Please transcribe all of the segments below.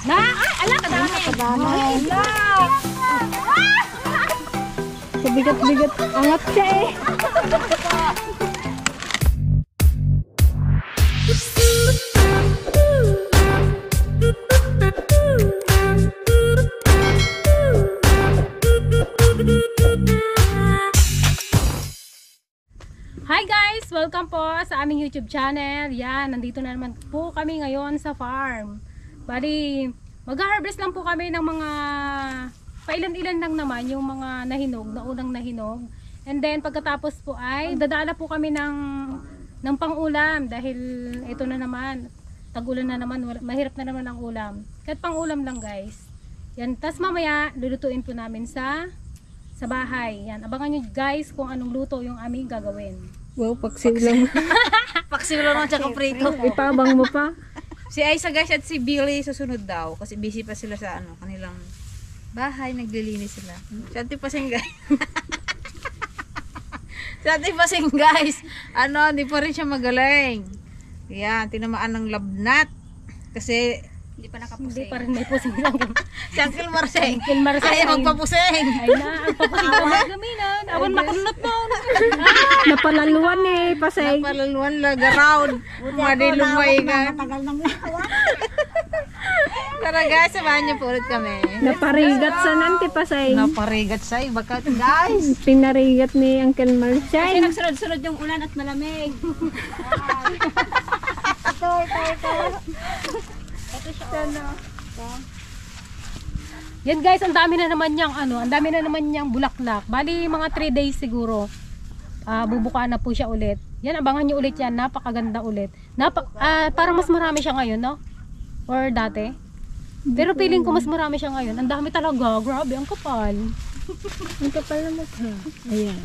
Na! Ay, ala, kadami. Kadami. Ala! Kabigat-bigat. Angat siya eh. Hi guys! Welcome po sa aming YouTube channel. Yan, nandito na naman po kami ngayon sa farm. Bali, mag-harvest lang po kami ng mga pailan-ilan lang naman yung mga nahinog, na unang nahinog. And then pagkatapos po ay dadala po kami ng pang-ulam dahil ito na naman, tag-ulan na naman, mahirap na naman ang ulam. Kahit pang-ulam lang guys. Yan, tas mamaya lulutuin po namin sa bahay. Yan, abangan nyo guys kung anong luto yung aming gagawin. Wow, paksiw lang. Paksiw lang ng tsaka prito. Ipabang mo pa. Si Aisa guys at si Billy susunod daw kasi busy pa sila sa kanilang bahay, naglilinis sila. Si Ate Pasing guys. Si Ate Pasing guys, hindi pa rin siya magaling. Yan, tinamaan ng labnat. Kasi hindi pa nakapusing. Hindi pa rin may pusing lang. Si Uncle Marceng. Uncle Marceng. Ayaw magpapusing. Ay na, ang papasing ko magaminan. Awan makunot mo. Napalaluan eh, pasay. Napalaluan lag around. Madilumay ka. Matagal nang nahawa. Tara guys, samahan niyo po ulit kami. Naparigat sa nanti pasay. Naparigat sa iba guys. Pinarigat ni Uncle Kasi Marchay. nagsunod-sunod yung ulan at malamig. Yan guys, ang dami na naman niyang bulaklak. Bali mga 3 days siguro. Bubukaan na po siya ulit. Yan, abangan niyo ulit yan. Napakaganda ulit. Parang mas marami siya ngayon, no? Or dati. Pero feeling ko mas marami siya ngayon. Ang dami talaga. Grabe, ang kapal. Ang kapal na mukha. Ayan.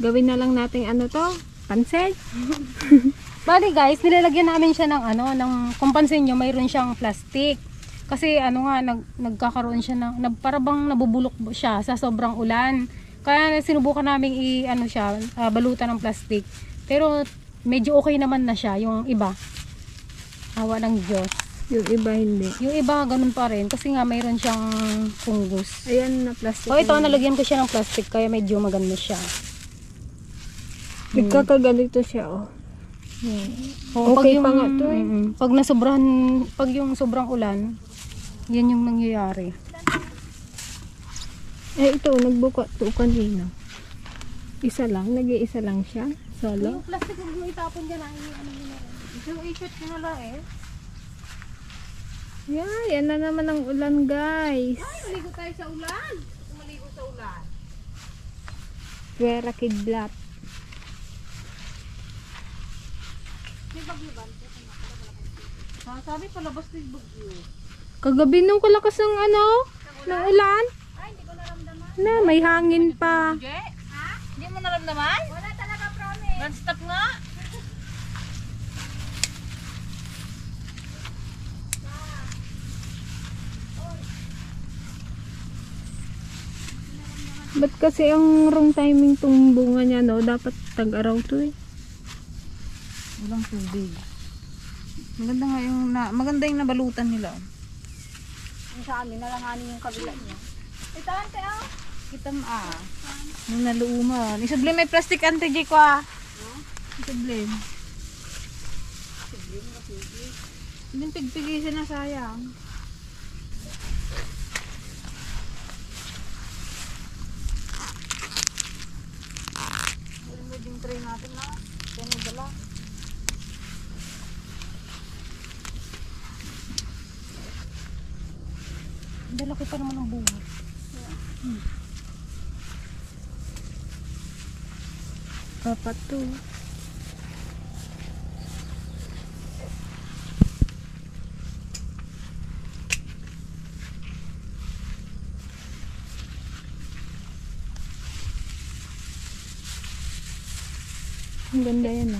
Gawin na lang natin pansit. Bali guys, nilalagyan namin siya ng kung pansin nyo, mayroon siyang plastic. Kasi nagkakaroon siya parabang nabubulok siya sa sobrang ulan. Kaya sinubukan namin balutan ng plastic. Pero medyo okay naman na siya, yung iba. Awa ng Diyos. Yung iba hindi. Yung iba ganun pa rin kasi nga mayroon siyang fungus. Ayan na plastic. Ito nalagyan ko siya ng plastic kaya medyo maganda siya. Nagkakaganito siya Okay pa nga to eh. Pag yung sobrang ulan, yan yung nangyayari. Ito, nagbuka to kanina. Isa lang, nag-iisa lang siya. Solo. Yung plastic huwag mo itapon dyan yung i-shoot nyo na lang eh. Yeah, yan na naman ang ulan guys. Ay, maligo tayo sa ulan. Maligo sa ulan. Pwera kidlat. Sabi palabas na yung bagyo. Kagabi nung kalakas ng ng ulan. Ay, hindi ko naramdaman. Na, may hangin pa. Ha? Hindi mo naramdaman? Wala talaga, promise. Non-stop nga. Ba't kasi ang wrong timing tong bunga niya, dapat tag-araw to eh. Walang tubig. Maganda yung nabalutan nila. Yung sa amin, nalanganin yung kabila niya. Ito, ante, Kita mo, Nung naluuman. Isublim may plastic, ante, J ko, Isublim. Hindi pigpigisan na sayang. Yung tray natin na. Kaya dala. Ang laki pa naman ng bunga. Kapat to. Ang ganda yan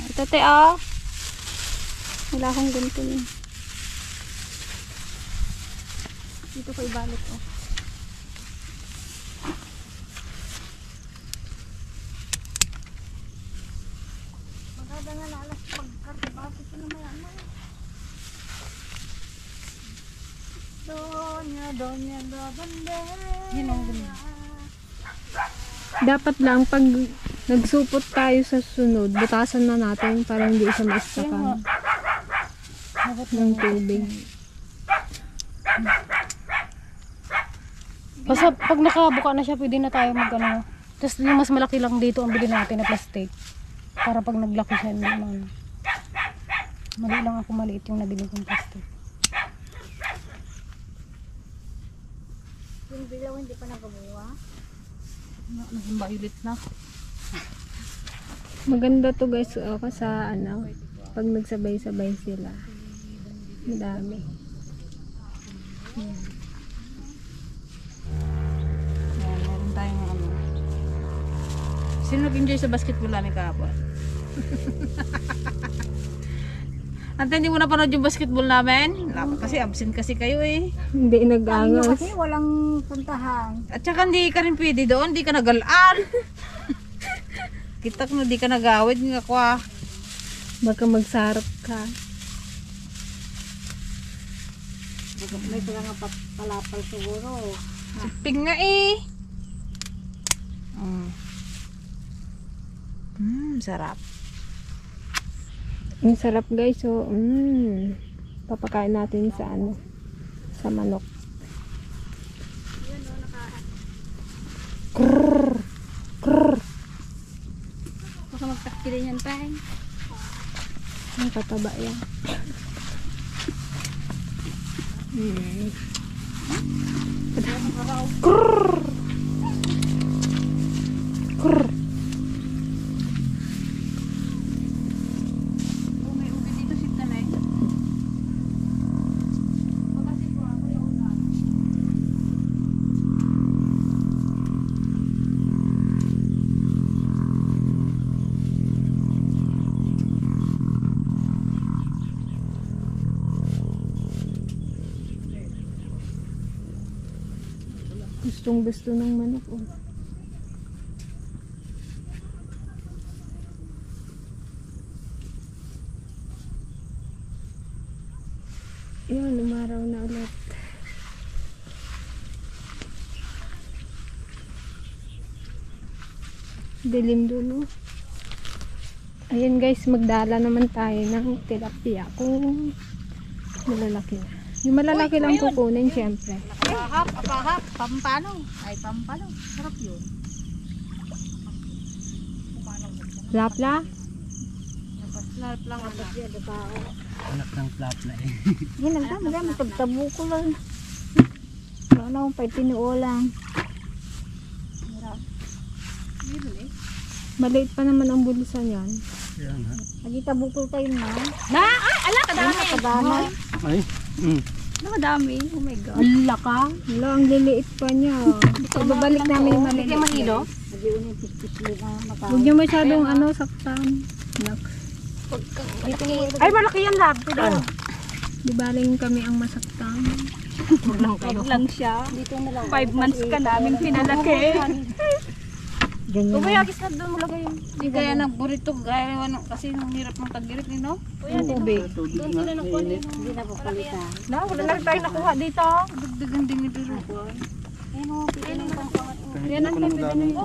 ito te wala akong ganito yun. Dito ko ibalik Maganda nga na alas pagkarta bakit ito na maya. Yan ang ganda. Dapat lang pag nagsupot tayo sa sunod, butasan na natin para hindi siya maistakan ng tubig. Basta pag nakabuka na siya, pwede na tayo mag-ano. Tapos yung mas malaki lang dito ang bilhin natin na plastic. Para pag naglaki siya naman. Mali lang ako, maliit yung nabili kong plastic. Yung bilaw hindi pa nagabuwa. Naging violet na. Maganda to guys, ako sa ano, pag nagsabay-sabay sila. Madami. Yan, meron tayong ano. Sino nag-enjoy sa basketball namin kahapon? Ante, hindi mo napanood yung basketball namin? Kasi absent kasi kayo eh. Hindi nag-angos. Walang puntahan. At saka hindi ka rin pwede doon, hindi ka nagalaan. Kita ko na di ka nagawid nga kwa. Baka magsarap ka. May pala nga palapal siguro. Siping nga eh. Sarap. Ang sarap guys, so papakain natin sa ano, sa manok. Krrr, krrr. Baka magtakilin yan tayo. Ang tataba yan. Krrr, krrr. May ubi dito si Tanay. Gustong gusto ng manok. Oh. Yun, umaraw na ulit. Dilim dun, oh. Ayan guys, magdala naman tayo ng tilapia kung malalaki na. Yung malalaki lang kukunin, syempre. Apahap, pampano. Ay, pampano. Sarap yun. Lapla? Sarap lang ang Anak ng flap na eh. yan, nagdami. Pagtabo ko lang. Ano, pa tinuulang. Maliit pa naman ang bulisan yan. Yan ha. Lagi tabukol tayo na. Ala, kadami! Kadami. Ay. Nakadami. Oh my God. Ala ka? Ala, ang liliit pa niya. Babalik namin yung Hindi maliliit. mahilo? Huwag niyo masyadong ano, saktan. Naks. Ay, malaki yan lab. Ano? Di baling kami ang masaktan. Huwag lang siya. 5 months ka namin pinalaki. Ganyan. Umayagis na doon mo lagay yun. Hindi kaya nagburito gaya ano, kasi nung hirap ng taggirit ni no? Yung ube. Doon sila nakuha nila. Hindi na papalitan. Na, wala na tayo nakuha dito. Dagdagan din ni Duro. Ayun o, pwede na yung pangpangat. Yan ang pwede na yun.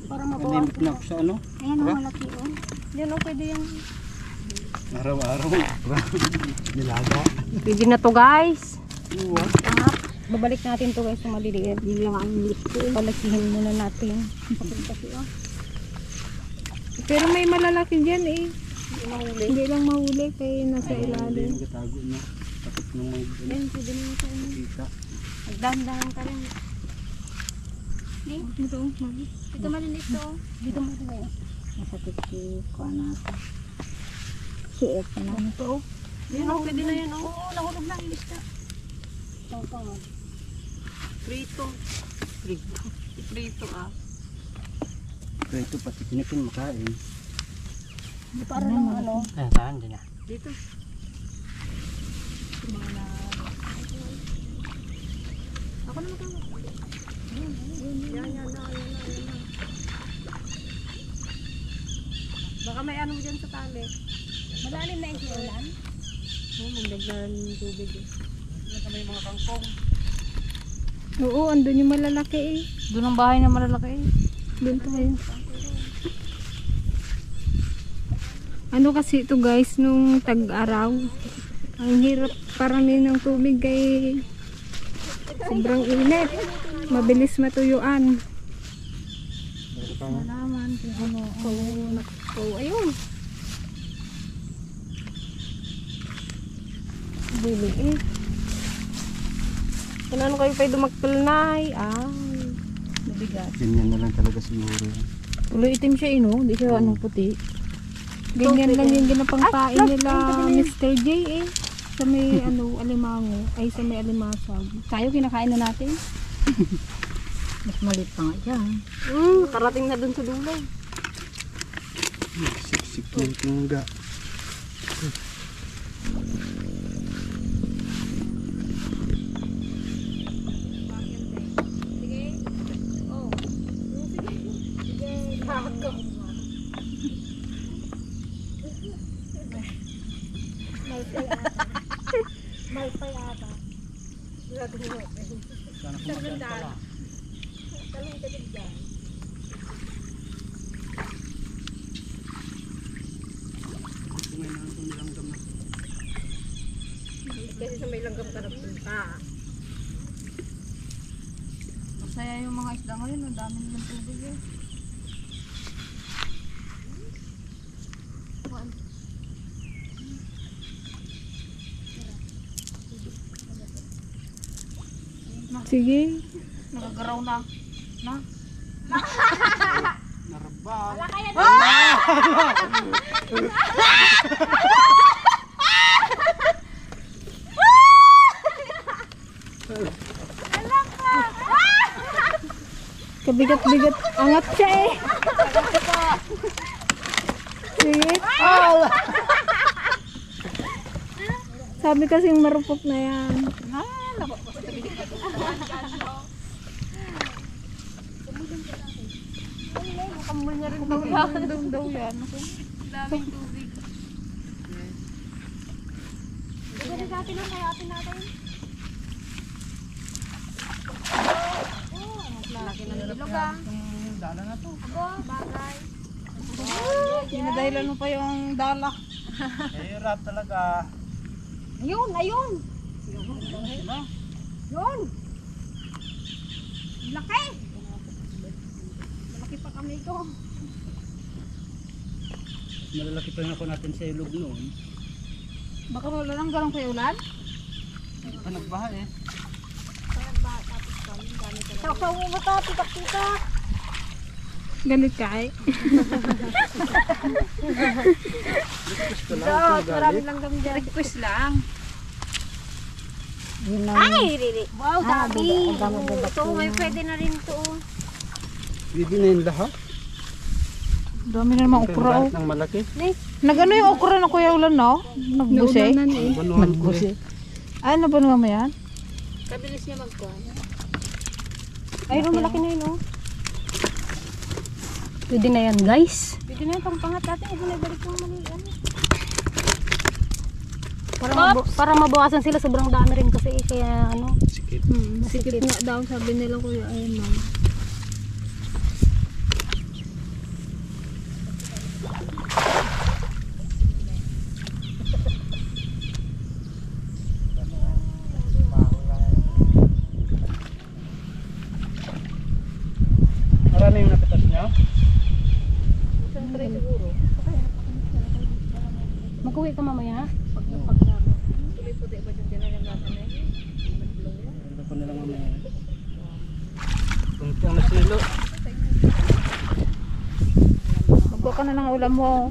Para Panimit na ako sa ano. Ayan o, malaki o. Yan o, pwede yan. Araw-araw. Nilaga. Pwede na to guys. Uwa. Babalik natin to guys sa maliliit. Hindi lang ang listo. Palakihin muna natin. Pero may malalaki dyan eh. Hindi lang mahuli kaya nasa ilalim. Nagatago na. Takot ng mga Yan, pwede na ito. kita. Magdahan-dahan ka rin. Ito, mami. Dito maliliit to. Dito maliliit. Masakit ko na ito. Siit na. Ito o. Yan o, pwede na yan o. Oo, nahulog na. Ilis ka. Prito. Prito ah. Pero ito pati kinikin makain. Di para lang ano. Ayan, saan din na. Dito. Ako naman ka. Yan na. Baka may ano dyan sa tali. Malalim na yung ulan. Oh, magdagdagan yung tubig eh. May mga kangkong. Oo, andun yung malalaki eh. Doon ang bahay na malalaki eh. Doon tayo. Ano kasi ito guys, nung tag-araw. Ang hirap paranin ng tubig kay sobrang init. Mabilis matuyuan. Malaman. Oh, ayun. Dili eh. Kailangan kayo pa dumagpalnay. Mabigat. Ganyan na lang talaga siguro. Tuloy itim siya hindi siya puti. Ganyan lang yung ginapangpain nila Mr. J eh. Sa may alimango. Ay sa may alimasag. Tayo kinakain na natin. Mas maliit pa nga dyan. Karating na dun sa dulo. Siksik ng tungga. Kasi sa may langgam ka nagpunta. Masaya yung mga isda ngayon. Ang dami nilang tubig eh. Sige. Nagagaraw na. Na? Narabal. Kabigat-bigat. Angat siya eh. Sige. Sabi kasing marupok na yan. Doon daw yan. Daming tubig. Laki ng bilog ah. Dala na to. Dinadahilan mo pa yung dala. Hirap talaga. Ayun, ayun. Yun. Laki. Malaki pa kami ito. Malalaki pa yung ako natin sa ilog noon. Baka wala lang garang kayo ulan? Nagbaha eh. Saksaw mo ba ito? Titak-titak. Galit ka eh. Marami lang kami dyan. Request lang. Ay, Riri. Wow, dami. Ito, may pwede na rin ito. Hindi na yung lahat. Dami na naman okra oh. Ng malaki. Nag-ano yung okra na Kuya Ulan no? Nagbuse? Naunanan eh. Nagbuse. Ay, nabanuhan mo yan? Kabilis niya magkuhan. Ayun, malaki na yun, oh. Pwede na yan, guys. Pwede na yan, pang pangat natin. Ito na ibalik yung mali. Para mabawasan sila, sobrang dami rin kasi. Kaya, Sikit. Sikip nga daw sabi nila kuya ayun ma'am. Marami yung napitas niya. mag-uwi ka mamaya. Ito ko nilang mamaya. Kunti ang nasilo. Magkuha ka na ng ulam mo.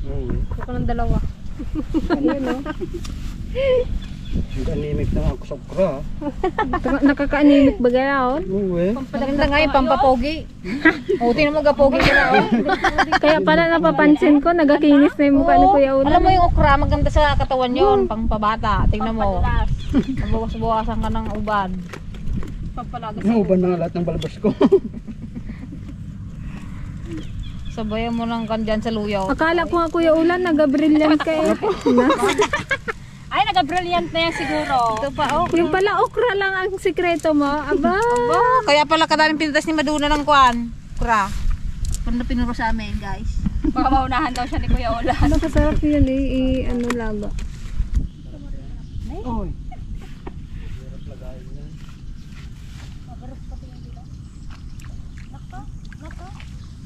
Oo. Ako ng dalawa. Ayun no. Ang anemic na ako sa okra. Nakaka-anemic ba gayon? Oo eh. Maganda nga yung pampapogi. O, tinan mo gapogi ka na oh. Kaya pala napapansin ko nagakinis na yung mukha ni Kuya Ulan. Alam mo yung okra, maganda sa katawan yon, pang pabata. Tingnan mo. Nabawas-bawasan ka ng uban. Nauban na nga lahat ng balbas ko. Sabayan mo lang kan dyan sa luyaw. Akala ko nga Kuya Ulan nagabrilliant ka eh. Ay, naga-brilliant na yan siguro. Ito pa, oh. Yung pala okra lang ang sikreto mo. Aba. Oh, kaya pala kadaming pinutas ni Maduna ng kwan. Kura. Pano pinuro sa amin, guys. Baka maunahan daw siya ni Kuya Ola. Nakasarap yun ano laga. Oy.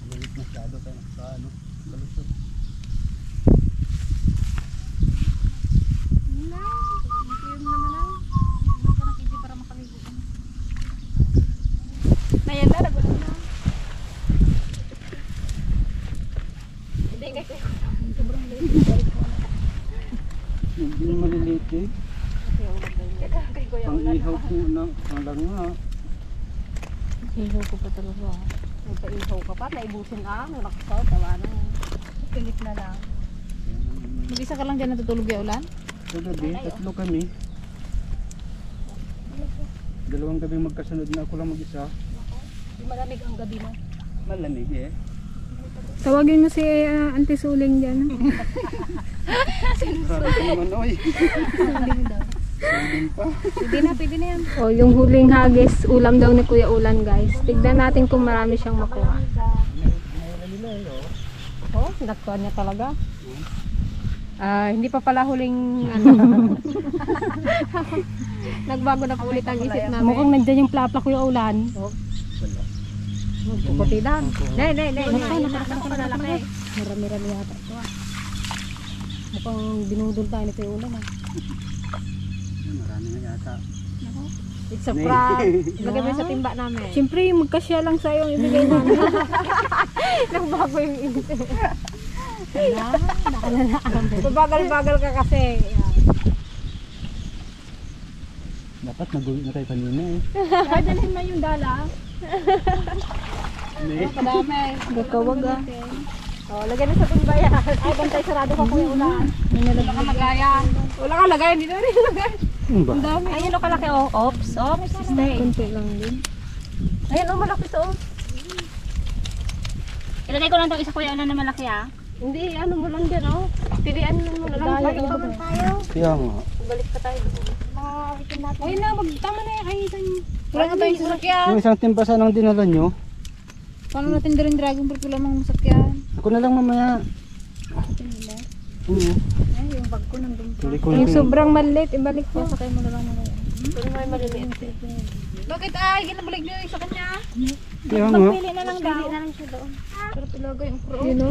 Malit masyado tayo sa ano. Balusot. Ayan na, nagulo na. Hindi maliliit eh. Pang-ihaw po na. Alam nga. Ihaw ko pa talaga. Nagpa-ihaw ka pa, naibusin ang nakasal, tawa na. Pilit na lang. Mag-isa ka lang dyan natutulog yung ulan? Sa gabi, tatlo kami. Dalawang gabi magkasunod na ako lang mag-isa. Di malamig ang gabi mo. Malamig eh. Tawagin mo si Auntie Suling dyan. Grabe ka naman, oy. Suling pa. Pwede na yan. O, yung huling hagis, ulam daw ni Kuya Ulan, guys. Tignan natin kung marami siyang makuha. Oh, naktuan niya talaga. Hindi pa pala huling ano. Nagbago na po ulit ang isip namin. Mukhang nandyan yung plapla Kuya Ulan. Wala. Puputidan. Nay. Nakalaki. Marami-rami yata ito ah. Mukhang binudol tayo ni Kuya Ulan ah. Marami na yata. It's a prank. Ilagay mo sa timba namin. Siyempre, magkasya lang sa'yo ang ibigay namin. Nagbago yung isip. Babagal-bagal ka kasi. Dapat naguwi na tayo kanina eh. Kaya dalhin mo yung dala. Kadami. Gagawag ah. O, lagay na sa timba yan. Ay, bantay sarado ka Kuya Ulan. Wala ka lagayan. Wala ka lagay, hindi na rin lagay. Ano ba? Ayun o kalaki oh. Ops. Ops. Stay. Kunti lang din. Ayun o malaki to. Ilagay ko lang itong isa Kuya Ulan na malaki ah. Hindi, ano mo lang dyan, oh. Pilian mo lang. Balik pa man tayo. Kaya nga. Balik pa tayo. Ayun na, magtama na yan. Ayun yan. Wala nga tayong sasakyan. Yung isang timba sanang dinala nyo. Paano natin galing dragon fruit? Wala mang masakyan. Ako na lang mamaya. Oo. Ay, yung bag ko nandun. Tuloy ko Yung sobrang maliit, ibalik mo. Sakay mo na lang na kayo. Ito may maliliit. Bakit ay, ginabalik nyo yung sa kanya? Kaya nga. Pili na lang daw. Pero talaga yung pro. You know?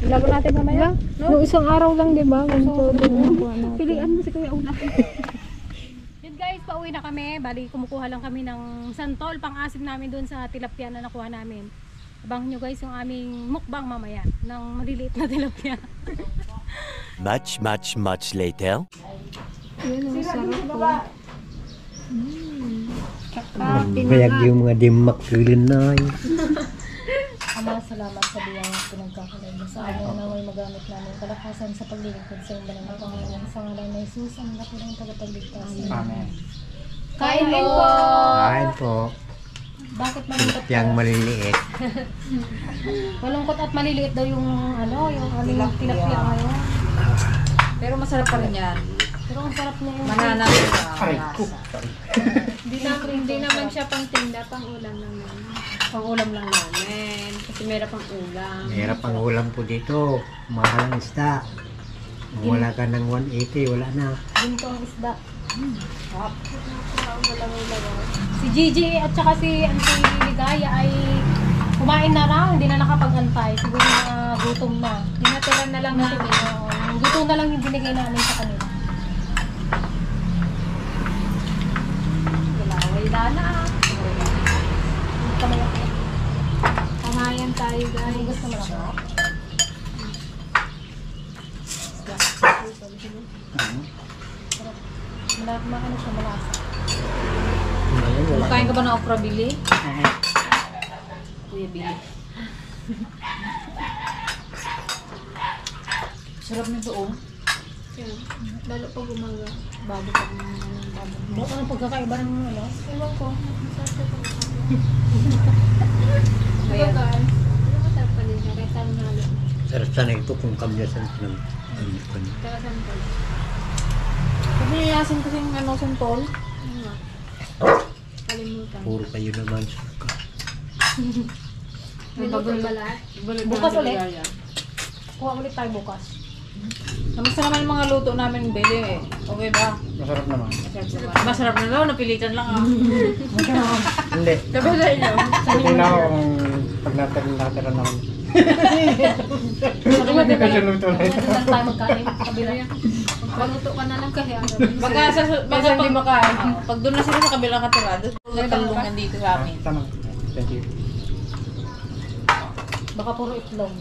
Ilago natin mamaya. Nung isang araw lang, di ba? Ganito din nakuha natin. Pilian mo si Kuya Ulan. Yun guys, pauwi na kami. Bali, kumukuha lang kami ng santol, pang-asim namin doon sa tilapia na nakuha namin. Abangan nyo guys yung aming mukbang mamaya ng maliliit na tilapia. Much later. Yun, ang sarap po. Bayag yung mga dimak kilinay. Ama, salamat sa biyang pinagkakaroon mo sa amin na may magamit namin kalakasan sa paglilingkod sa iyong banal na pangalan. Sa ngalan na Jesus, ang nakilang tagapagligtas. Amen. Kain po! Kain po. Bakit malungkot ka? Yang maliliit. Malungkot at maliliit daw yung yung aming tilapia ngayon. Pero masarap pa rin yan. Pero ang sarap niya yung Mananap Hindi naman siya pang tinda, pang ulam lang naman. pang-ulam lang namin. Kasi meron pang ulam. Mahirap ang ulam po dito. Mahal ang isda. Kung wala ka ng 180, wala na. Ginto ang isda. Si Gigi at saka si Auntie Ligaya ay kumain na raw, hindi na nakapag-antay. Siguro na gutom na. Tinatiran na lang natin. Yung gutom na lang yung binigay namin sa kanila. Wala na. Hindi ka malaki. Pangayan tayo, guys. Gusto mo lang. Ano siya malasa. Kain ka ba ng okra, Billy? Kuya Billy. Sarap nito, oh. Lalo pag umaga. Bago pa ng bago. Anong pagkakaiba ng Ewan ko. Ayan. Ano masarap pa din siya? Kahit saan nalo. Sarap sana ito kung kamyasan ng Tsaka saan pa. asin kasing ano, santol. Kalimutan. Puro kayo naman suka. Bukas ulit. Kuha ulit tayo bukas. Kamusta naman yung mga luto namin, Beli? Okay ba? Masarap naman. Masarap na daw, napilitan lang ah. Hindi. Sabi sa inyo. Tingnan ko kung pag natira naman. Hindi ka siya luto na ito. Saan tayo magkain? Kabila. Magluto ka na lang kaya. Baga pag, pag doon na sila sa kabilang katira, doon talungan dito sa amin. Tama. Thank you. Baka puro itlog.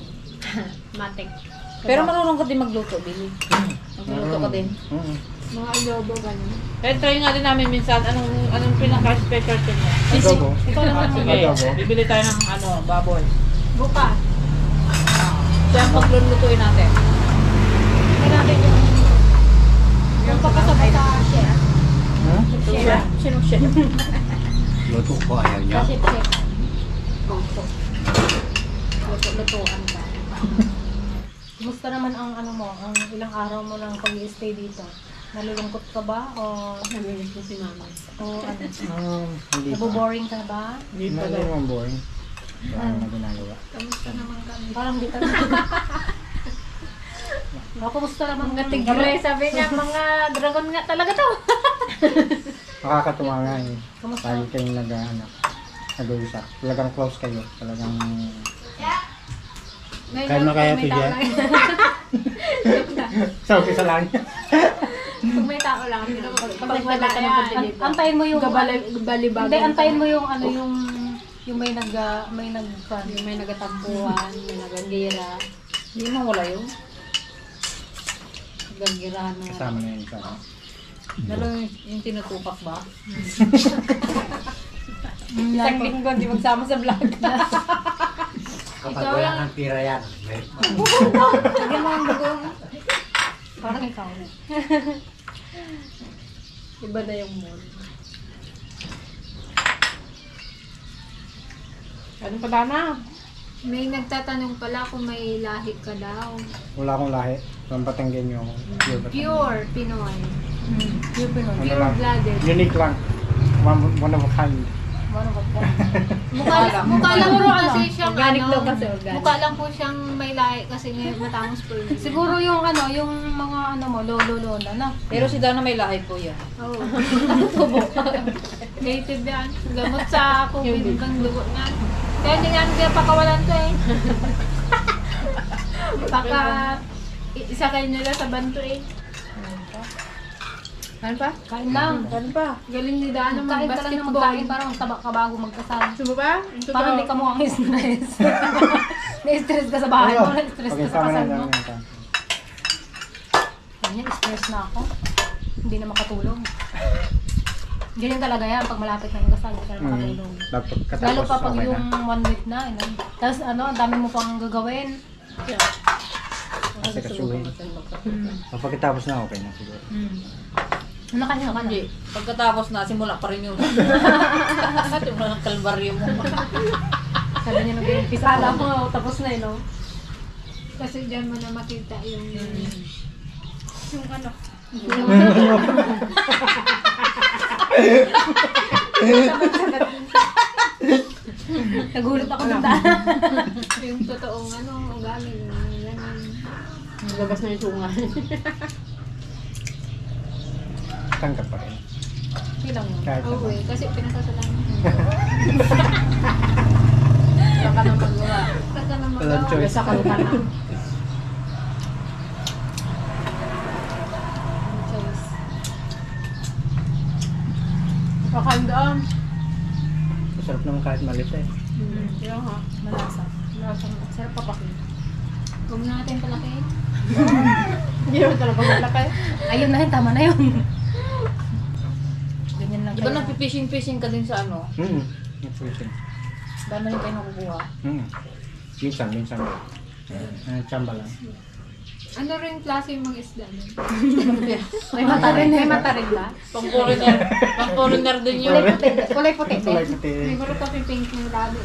Matik. Pero marunong ka din magluto, Billy. Magluto ka din. Mga adobo ganun. Kaya try nga din namin minsan, anong pinaka-specialty mo? Adobo. Ito naman. Sige, Adobo. bibili tayo ng baboy. Bukas. Siya ang paglulutuin natin. Tingnan natin yung pagkasabay sa chef. Siya? Sino siya? Luto ko ayaw niya. Sa chef. Luto-lutuan ka. Kumusta naman ang ano mo, ang ilang araw mo ng pag-i-stay dito? Nalulungkot ka ba? O Namilis ko si mama. ano? Hindi pa. Naboboring ka ba? Hindi naman boring. Wala na ginagawa. Kamusta naman kami? Parang di ka kumusta naman Mga tigre, sabi niya, mga dragon nga talaga to. Nakakatuwa nga eh. Kumusta? Lagi kayong nag-uusap. Talagang close kayo. Talagang kaya na kaya ito dyan. Sa umpisa lang. Pag may tao lang, pag wala yan. Antayin mo yung Balibagan. Hindi, antayin mo yung ano yung may Yung may nagatampuhan, may nagagira. Hindi mo wala yun. Gagirahan na. Kasama na yun sa Lalo yung tinutupak ba? Isang linggo, di magsama sa vlog. Kapag wala ng pira yan. Lagyan mo ang bagong. parang ikaw. Iba na yung mood. Ano pa na? May nagtatanong pala kung may lahi ka daw. wala akong lahi. Ang Batanggenya ako. Pure Batanggenya. Pure Pinoy. Yung Pinoy. Ano Pure lang, blooded. unique lang. One of a kind. Ano ba po? Mukha lang po kasi siyang Organic ano. daw kasi, organic. Mukha lang po siyang may lahi kasi ngayon matangos po yun. Siguro yung ano, yung mga ano mo, lolo-lola na. Pero si Dana may lahi po yan. Oo. Native yan. Gamot sa COVID kang dugo na. Kaya hindi namin kaya pakawalan to eh. Baka isa kayo nila sa banto eh. Ano pa? Kain lang. Ano pa? Galing ni Dana Kain ka lang na mag-basketball. magkain, parang taba ka bago magkasal. Subo ba? Parang hindi ka mo ang stress. Na-stress ka sa bahay mo, na-stress ka sa kasal mo. Ganyan, stress na ako. Hindi na makatulog. Ganyan talaga yan, pag malapit na yung kasal, hindi ka na makatulog. Lalo pa pag okay yung na. 1 week na. Tapos ano, ang dami mo pang gagawin. Kasi kasuhin. Pagkatapos na okay na siguro. Ano ka na? Hindi. Pagkatapos na, simula pa rin yung yung mga kalbaryo mo. Sabi niya nag-umpisa. Alam mo, tapos na no? Kasi dyan mo na makita yung ano. Nagulat ako ng daan. Yung totoong ano, ugali. Ganun. Labas na yung sunga. Tanggap pa rin. Silang yun. Kahit Oo naman. eh, kasi pinasasalan mo. Saka nang magawa. Saka na Walang magawa. choice. Sa kalutan na. Choice. Pakandaan. Masarap naman kahit malit eh. Kaya nga. Malasa. Sarap papakin. Huwag na natin palakihin. Hindi naman talaga malaki. Ayun na yun, tama na yun. Ganyan lang Di ba kayo. nagpipishing-fishing ka din sa ano? Nutrition. Dami rin kayo nakukuha. Minsan. Chamba lang. Ano rin klase yung mga isda nun? May mata rin. May mata rin ba? Pang-foreigner. Pang-foreigner din yun. Kulay puti. Ito like Siguro kasi pink yung labi.